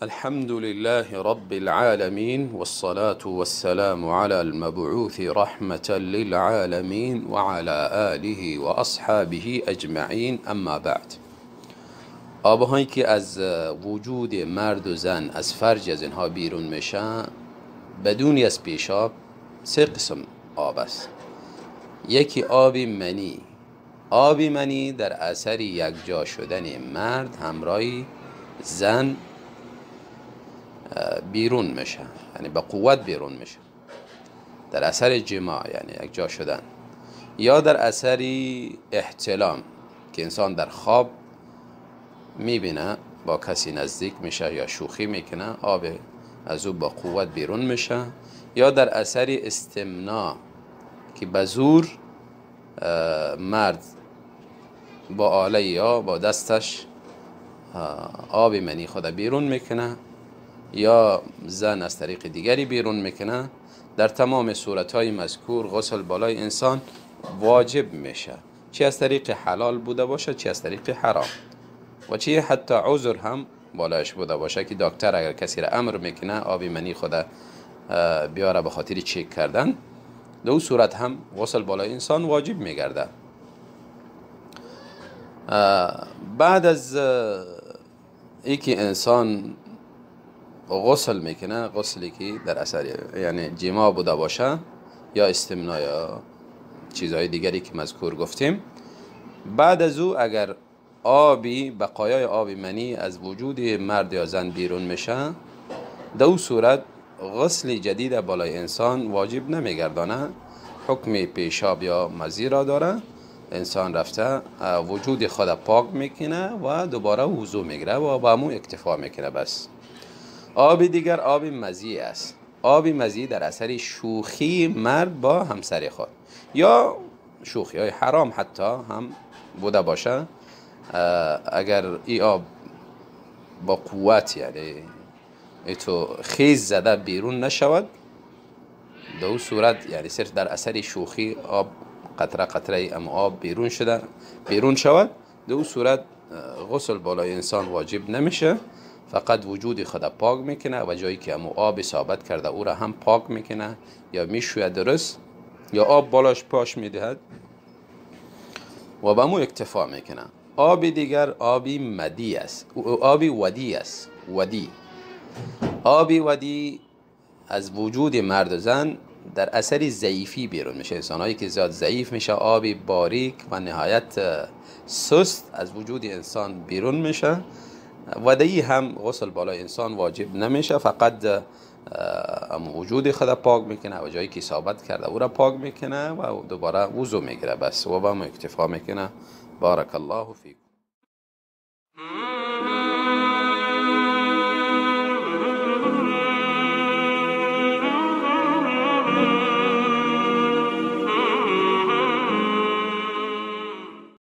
الحمد لله رب العالمين والصلاة والسلام على المبعوث رحمة للعالمين وعلى آله وأصحابه أجمعين. اما بعد، آبهایی که از وجود مرد و زن از فرج از اینها بیرون میشن بدونی از پیشاب سه قسم آب است. یکی آب منی در اثر یکجا شدن مرد همراه زن بیرون میشه، یعنی به قوت بیرون میشه در اثر جماع، یعنی یکجا شدن، یا در اثر احتلام که انسان در خواب میبینه با کسی نزدیک میشه یا شوخی میکنه، آب از او با قوت بیرون میشه، یا در اثر استمناء که به زور مرد با آله یا با دستش آب منی خود بیرون میکنه یا زن از طریق دیگری بیرون میکنه. در تمام صورتهای مذکور غسل بالای انسان واجب میشه، چی از طریق حلال بوده باشه چی از طریق حرام، و چی حتی عذر هم بالایش بوده باشه که دکتر اگر کسی را امر میکنه آب منی خود بیاره به خاطر چک کردن، دو صورت هم غسل بالای انسان واجب میگرده. بعد از اینکه انسان غسل میکنه، غسلی که در اثر یعنی جماع بوده باشه یا استمناء یا چیزهای دیگری که مذکور گفتیم، بعد از او اگر بقایای آب منی از وجود مرد یا زن بیرون میشه، دو صورت غسل جدید بالای انسان واجب نمیگردانه، حکم پیشاب یا مزی را داره. انسان رفته وجود خود پاک میکنه و دوباره وضو میگیره و با همون اکتفا میکنه. بس آب دیگر آب مزی است. آب مزی در اثر شوخی مرد با همسر خود یا شوخی های حرام حتی هم بوده باشه، اگر ای آب با قوت یعنی تو خیز زده بیرون نشود، دو صورت یعنی صرف در اثر شوخی آب قطره قطره ام آب بیرون شود، دو صورت غسل بالای انسان واجب نمیشه، فقط وجود خود پاک میکنه و جایی که امو آب ثابت کرده او را هم پاک میکنه یا میشوید درست یا آب بالاش پاش میدهد و به امو اکتفا میکنه. آب دیگر آبی مدی است، آبی ودی است. آبی ودی از وجود مرد و زن در اثر ضعیفی بیرون میشه. انسانهایی که زیاد ضعیف میشه، آبی باریک و نهایت سست از وجود انسان بیرون میشه. ودی هم غسل بالای انسان واجب نمیشه، فقط وجود خود پاک میکنه و جایی که ثابت کرده او را پاک میکنه و دوباره وضو میگیره بس و با ما اکتفا میکنه. بارک الله فیکم.